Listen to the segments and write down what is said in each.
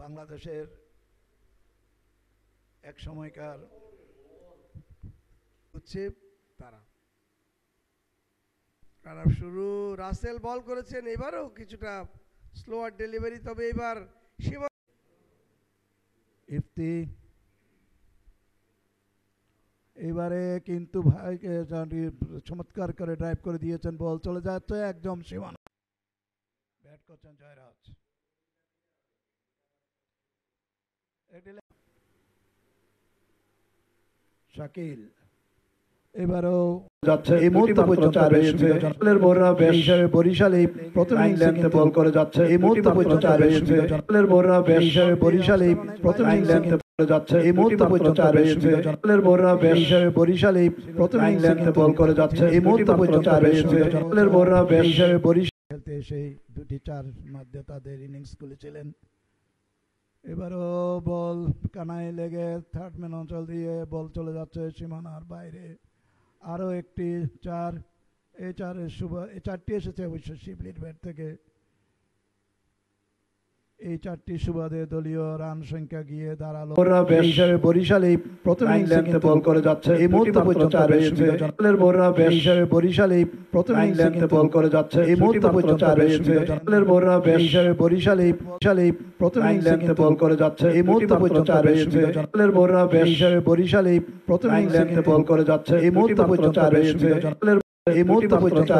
বাংলাদেশের এক সময়কার হচ্ছে তারা খারাপ শুরু। রাসেল বল করেছেন, এবারও কিছুটা স্লোয়ার ডেলিভারি, তবে এবার সীমা ইফতি এবারে কিন্তু ভাইকে চমৎকার করে ড্রাইভ করে দিয়েছেন, বল চলে যাচ্ছে একদম সীমানা, ব্যাট করছেন জয়রাজ। শাকিল এবারও যাচ্ছে এই মুহূর্তে পর্যন্ত হিসাবে বরিশাল এই প্রথম ইনিংসে বল করে যাচ্ছে এই মুহূর্তে পর্যন্ত হিসাবে বরিশাল এই প্রথম ইনিংসে যাচ্ছে এই মুহূর্তে পর্যন্ত হিসাবে বরিশাল এই প্রথম ইনিংসে বল করে যাচ্ছে এই মুহূর্তে পর্যন্ত হিসাবে বরিশাল খেলতে এসে দুটি চার মধ্যে তাদের ইনিংস খুলেছিলেন। এবারও বল কানায় লেগে থার্ড ম্যান অঞ্চল দিয়ে বল চলে যাচ্ছে সীমানার বাইরে। আরও একটি চার, এই চারটি এসেছে অবশ্য শিবলির ব্যাট থেকে। এই চারটি সুবাদে দলীয় রান সংখ্যা গিয়ে দাঁড়ালো হিসাবে বরিশাল এই প্রথম ইনিংসে বল করে যাচ্ছে এই মুহূর্তে পর্যন্ত হিসাবে বরিশাল এই প্রথম ইনিংসে বল করে যাচ্ছে এই মুহূর্তে পর্যন্ত হিসাবে বরিশাল এই প্রথম ইনিংসে বল করে যাচ্ছে এই মুহূর্তে পর্যন্ত হিসাবে বরিশাল এই প্রথম ইনিংসে বল করে যাচ্ছে এই মুহূর্তে পর্যন্ত এই মুহূর্তে পর্যন্ত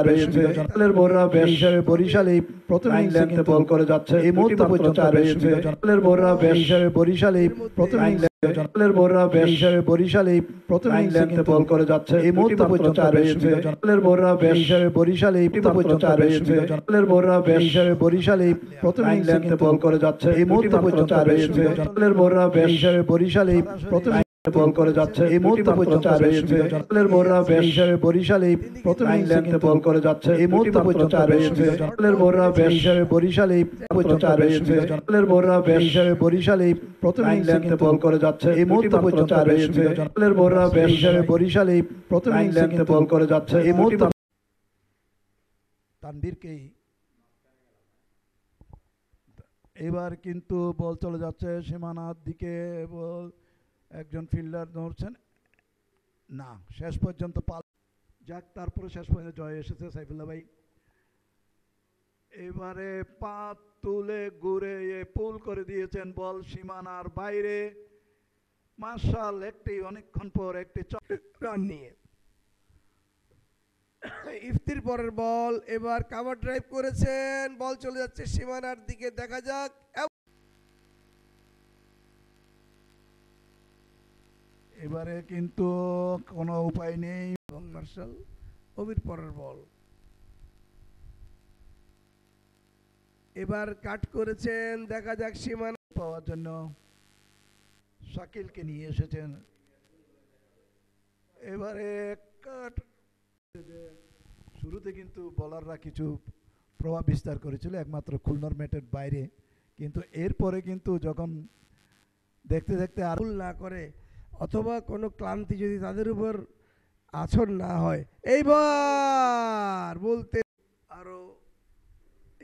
হিসাবে বরিশাল এই প্রথম ইনিংসে বল করে যাচ্ছে এই মুহূর্তে পর্যন্ত হিসাবে বরিশাল এই প্রথম হিসাবে বরিশাল এই প্রথম ইনিংসে বল করে যাচ্ছে এই মুহূর্তে পর্যন্ত হিসাবে বরিশাল এই পর্যন্ত হিসাবে বরিশাল এই প্রথম ইনিংসে বল করে যাচ্ছে এই মুহূর্তে পর্যন্ত হিসাবে বরিশাল এই প্রথম বল করে যাচ্ছে এই মুহূর্তে পর্যন্ত হিসাবে বরিশাল এই প্রথম ইনিংসে বল করে যাচ্ছে এই মুহূর্তে পর্যন্ত হিসাবে বরিশাল এই পর্যন্ত হিসাবে বরিশাল এই প্রথম ইনিংসে বল করে যাচ্ছে এই মুহূর্তে পর্যন্ত হিসাবে বরিশাল এই প্রথম ইনিংসে বল করে যাচ্ছে এই মুহূর্তে তানভীরকেই এবার কিন্তু বল চলে যাচ্ছে সীমানার দিকে, বল একজন ফিল্ডার ধরছেন না, শেষ পর্যন্ত পাল যাক, তারপরে শেষ পর্যন্ত জয় এসেছে সাইফুল্লাহ ভাই। এবারে পা তুলে ঘুরে পুল করে দিয়েছেন বল সীমানার বাইরে। মার্শাল একটি অনেকক্ষণ পর একটি রান নিয়ে ইফতির পরের বল, এবার কাভার ড্রাইভ করেছেন, বল চলে যাচ্ছে সীমানার দিকে, দেখা যাক। এবারে কিন্তু কোনো উপায় নেই, এবং মার্শাল অবির পরের বল, এবার কাট করেছেন, দেখা যাক সীমানা পাওয়ার জন্য শাকিলকে নিয়ে এসেছেন। এবারে কাট শুরুতে কিন্তু বোলাররা কিছু প্রভাব বিস্তার করেছিল একমাত্র খুলনার ম্যাটের বাইরে, কিন্তু এরপরে কিন্তু যখন দেখতে দেখতে আর না করে অথবা কোনো ক্লান্তি যদি তাদের উপর আছর না হয়, এইবার বলতে আরো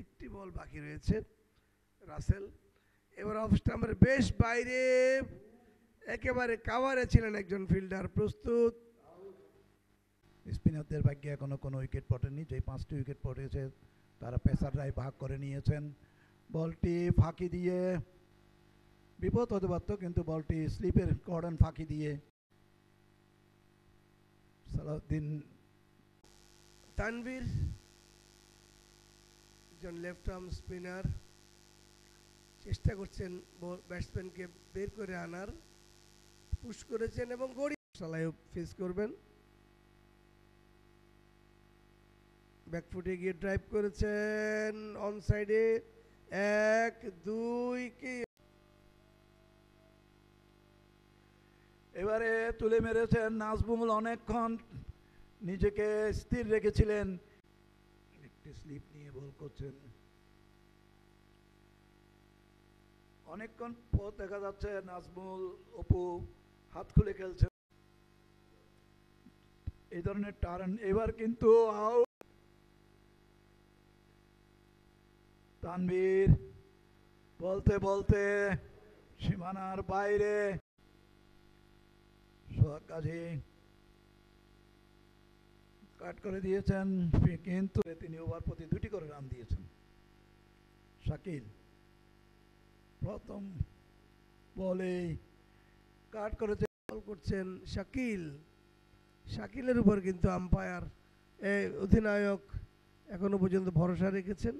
একটি বল বাকি রয়েছে। রাসেল এবার অফ স্টাম্পের বেশ বাইরে, একেবারে কাভারে ছিলেন একজন ফিল্ডার, প্রস্তুত। স্পিনারদের ভাগ্যে এখনো কোনো উইকেট পড়েনি, যে 5টি উইকেট পড়েছে তারা পেসাররাই ভাগ করে নিয়েছেন। বলটি ফাঁকি দিয়ে বিপদ হতে পারত, কিন্তু বলটি স্লিপের কর্ডন ফাঁকি দিয়ে সালাউদ্দিন তানভীর একজন লেফট আর্ম স্পিনার, চেষ্টা করছেন ব্যাটসম্যানকে বের করে আনার, পুশ করেছেন এবং গড়ি সালাইও ফেস করবেন। ব্যাকফুটে গিয়ে ড্রাইভ করেছেন অন সাইডে, 1-2 কি এবারে তুলে মেরেছেন নাজমুল, অনেকক্ষণ নিজেকে স্থির রেখেছিলেন, একটি স্লিপ নিয়ে বল করছেন, অনেকক্ষণ পর দেখা যাচ্ছে নাজমুল অপু হাত খুলে খেলছেন এই ধরনের টার্ন। এবার কিন্তু আউট তানভীর, বলতে বলতে সীমানার বাইরে সোহাগ গাজী কাট করে দিয়েছেন, কিন্তু তিনি ওভার প্রতি 2টি করে রান দিয়েছেন। শাকিল প্রথম বলেই কাট করেছে, বল করছেন শাকিল। শাকিলের উপর কিন্তু আম্পায়ার অধিনায়ক এখনো পর্যন্ত ভরসা রেখেছেন।